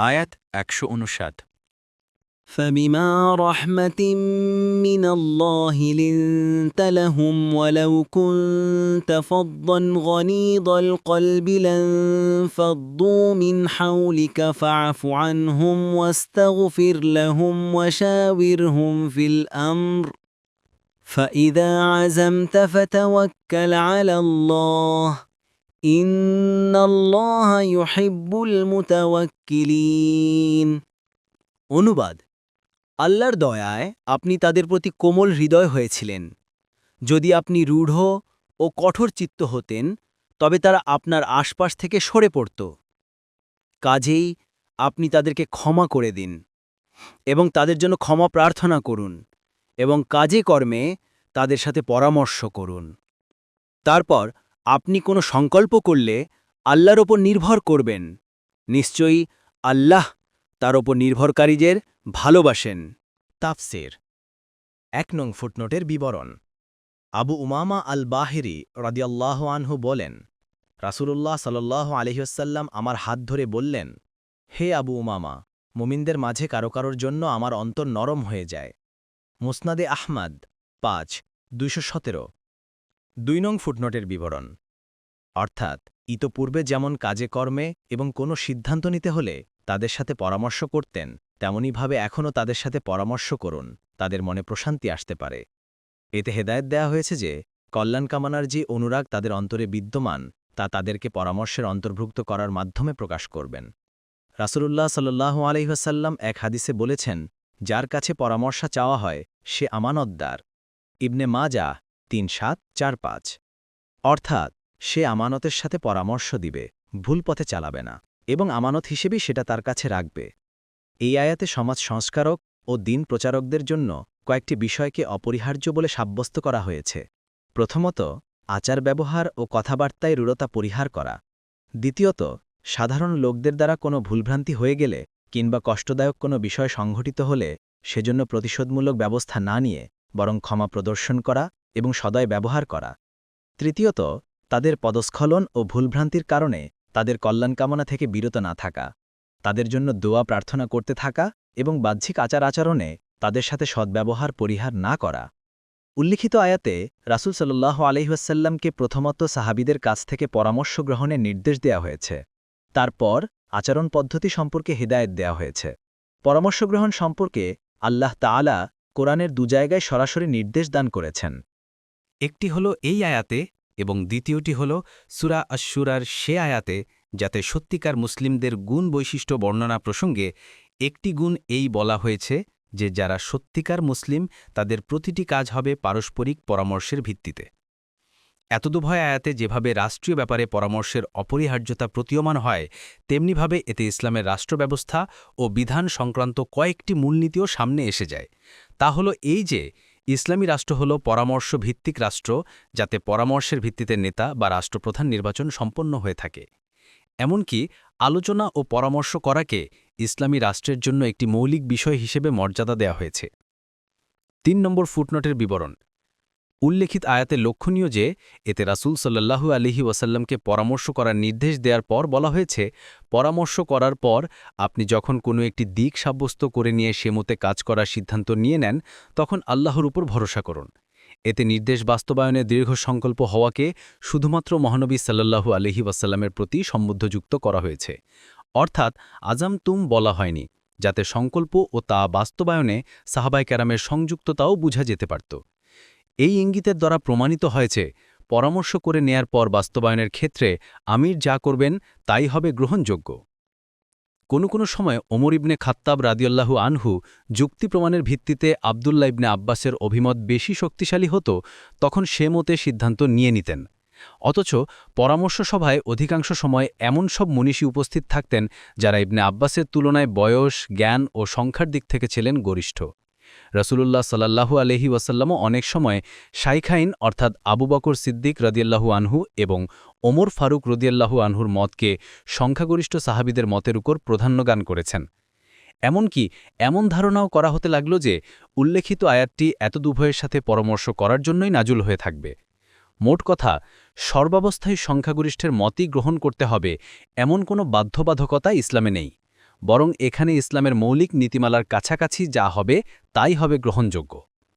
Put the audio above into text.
আয়াত ১৫৯। فبما رحمة من الله لنت لهم ولو كنت فظا غليظ القلب لانفضوا من حولك فاعف عنهم واستغفر لهم وشاورهم في الأمر فإذا عزمت فتوكل على الله إن الله يحب المتوكلين অনুবাদ আল্লাহর দয়ায় আপনি তাদের প্রতি কোমল হৃদয় হয়েছিলেন। যদি আপনি রূঢ় ও কঠোর চিত্ত হতেন তবে তারা আপনার আশপাশ থেকে সরে পড়ত। কাজেই আপনি তাদেরকে ক্ষমা করে দিন এবং তাদের জন্য ক্ষমা প্রার্থনা করুন এবং কাজে কর্মে তাদের সাথে পরামর্শ করুন। তারপর আপনি কোনো সংকল্প করলে আল্লাহর ওপর নির্ভর করবেন। নিশ্চয়ই আল্লাহ তার ওপর নির্ভরকারীদের ভালোবাসেন। তাফসির ১ নং ফুটনোটের বিবরণ। আবু উমামা আল বাহিরি রাদিয়াল্লাহু আনহু বলেন, রাসূলুল্লাহ সাল্লাল্লাহু আলাইহি ওয়াসাল্লাম আমার হাত ধরে বললেন, হে আবু উমামা, মুমিনদের মাঝে কারো কারোর জন্য আমার অন্তর নরম হয়ে যায়। মুসনাদে আহমদ ৫/২১৭। ২ নং ফুটনোটের বিবরণ। অর্থাৎ ইতপূর্বে যেমন কাজে কর্মে এবং কোনো সিদ্ধান্ত নিতে হলে তাদের সাথে পরামর্শ করতেন, তেমনইভাবে এখনও তাদের সাথে পরামর্শ করুন, তাদের মনে প্রশান্তি আসতে পারে। এতে হেদায়েত দেয়া হয়েছে যে কল্যাণ কামনার যে অনুরাগ তাদের অন্তরে বিদ্যমান তা তাদেরকে পরামর্শের অন্তর্ভুক্ত করার মাধ্যমে প্রকাশ করবেন। রাসূলুল্লাহ সাল্লাল্লাহু আলাইহি ওয়াসাল্লাম এক হাদিসে বলেছেন, যার কাছে পরামর্শ চাওয়া হয় সে আমানতদার। ইবনে মাজাহ ৩৭৪৫। অর্থাৎ সে আমানতের সাথে পরামর্শ দিবে, ভুল পথে চালাবে না এবং আমানত হিসেবেই সেটা তার কাছে রাখবে। এই আয়াতে সমাজ সংস্কারক ও দিন প্রচারকদের জন্য কয়েকটি বিষয়কে অপরিহার্য বলে সাব্যস্ত করা হয়েছে। প্রথমত, আচার ব্যবহার ও কথাবার্তায় রূঢ়তা পরিহার করা। দ্বিতীয়ত, সাধারণ লোকদের দ্বারা কোনো ভুলভ্রান্তি হয়ে গেলে কিংবা কষ্টদায়ক কোনো বিষয় সংঘটিত হলে সেজন্য প্রতিশোধমূলক ব্যবস্থা না নিয়ে বরং ক্ষমা প্রদর্শন করা এবং সদয় ব্যবহার করা। তৃতীয়ত, তাদের পদস্খলন ও ভুলভ্রান্তির কারণে তাদের কল্যাণ কামনা থেকে বিরত না থাকা, তাদের জন্য দোয়া প্রার্থনা করতে থাকা এবং বাহ্যিক আচার আচরণে তাদের সাথে সদ্ব্যবহার পরিহার না করা। উল্লিখিত আয়াতে রাসূল সাল্লাল্লাহু আলাইহি ওয়াসাল্লামকে প্রথমত সাহাবীদের কাছ থেকে পরামর্শ গ্রহণের নির্দেশ দেওয়া হয়েছে। তারপর আচরণ পদ্ধতি সম্পর্কে হিদায়াত দেওয়া হয়েছে। পরামর্শ গ্রহণ সম্পর্কে আল্লাহ তাআলা কোরআনের ২ জায়গায় সরাসরি নির্দেশ দান করেছেন। একটি হল এই আয়াতে এবং দ্বিতীয়টি হল সূরা আশ-শুরার সে আয়াতে, যাতে সত্যিকার মুসলিমদের গুণ বৈশিষ্ট্য বর্ণনা প্রসঙ্গে একটি গুণ এই বলা হয়েছে যে যারা সত্যিকার মুসলিম তাদের প্রতিটি কাজ হবে পারস্পরিক পরামর্শের ভিত্তিতে। এতদুভয় আয়াতে যেভাবে রাষ্ট্রীয় ব্যাপারে পরামর্শের অপরিহার্যতা প্রতীয়মান হয়, তেমনিভাবে এতে ইসলামের রাষ্ট্রব্যবস্থা ও বিধান সংক্রান্ত কয়েকটি মূলনীতিও সামনে এসে যায়। তা হল এই যে ইসলামী রাষ্ট্র হল পরামর্শ ভিত্তিক রাষ্ট্র, যাতে পরামর্শের ভিত্তিতে নেতা বা রাষ্ট্রপ্রধান নির্বাচন সম্পন্ন হয়ে থাকে। এমনকি আলোচনা ও পরামর্শ করাকে ইসলামী রাষ্ট্রের জন্য একটি মৌলিক বিষয় হিসেবে মর্যাদা দেওয়া হয়েছে। ৩ নম্বর ফুটনোটের বিবরণ। উল্লেখিত আয়াতে লক্ষণীয় যে এতে রাসূল সাল্লাল্লাহু আলাইহি ওয়াসাল্লামকে পরামর্শ করার নির্দেশ দেওয়ার পর বলা হয়েছে, পরামর্শ করার পর আপনি যখন কোনো একটি দিক সাব্যস্ত করে নিয়ে সে মতে কাজ করার সিদ্ধান্ত নিয়ে নেন, তখন আল্লাহর উপর ভরসা করুন। এতে নির্দেশ বাস্তবায়নে দীর্ঘ সংকল্প হওয়াকে শুধুমাত্র মহানবী সাল্লাল্লাহু আলাইহি ওয়াসাল্লামের প্রতি সম্বুদ্ধযুক্ত করা হয়েছে। অর্থাৎ আজাম তুম বলা হয়নি, যাতে সংকল্প ও তা বাস্তবায়নে সাহাবায়ে কেরামের সংযুক্ততাও বোঝা যেতে পারত। এই ইঙ্গিতের দ্বারা প্রমাণিত হয়েছে পরামর্শ করে নেয়ার পর বাস্তবায়নের ক্ষেত্রে আমির যা করবেন তাই হবে গ্রহণযোগ্য। কোনো সময় ওমর ইবনে খাত্তাব রাদিয়াল্লাহু আনহু যুক্তি প্রমাণের ভিত্তিতে আবদুল্লাহ ইবনে আব্বাসের অভিমত বেশি শক্তিশালী হতো, তখন সে মতে সিদ্ধান্ত নিয়ে নিতেন। অথচ পরামর্শ সভায় অধিকাংশ সময় এমন সব মনীষী উপস্থিত থাকতেন যারা ইবনে আব্বাসের তুলনায় বয়স, জ্ঞান ও সংখ্যার দিক থেকে ছিলেন গরিষ্ঠ। রাসূলুল্লাহ সাল্লাল্লাহু আলাইহি ওয়াসাল্লামও অনেক সময় শাইখাইন অর্থাৎ আবু বকর সিদ্দিক রাদিয়াল্লাহু আনহু এবং ওমর ফারুক রাদিয়াল্লাহু আনহুর মতকে সংখ্যাগরিষ্ঠ সাহাবীদের মতের উপর প্রাধান্যগান করেছেন। এমনকি এমন ধারণাও করা হতে লাগল যে উল্লেখিত আয়াতটি এতদুভয়ের সাথে পরামর্শ করার জন্যই নাজুল হয়ে থাকবে। মোট কথা, সর্বাবস্থায় সংখ্যাগরিষ্ঠের মতই গ্রহণ করতে হবে এমন কোনো বাধ্যবাধকতা ইসলামে নেই, বরং এখানে ইসলামের মৌলিক নীতিমালার কাছাকাছি যা হবে তাই হবে গ্রহণযোগ্য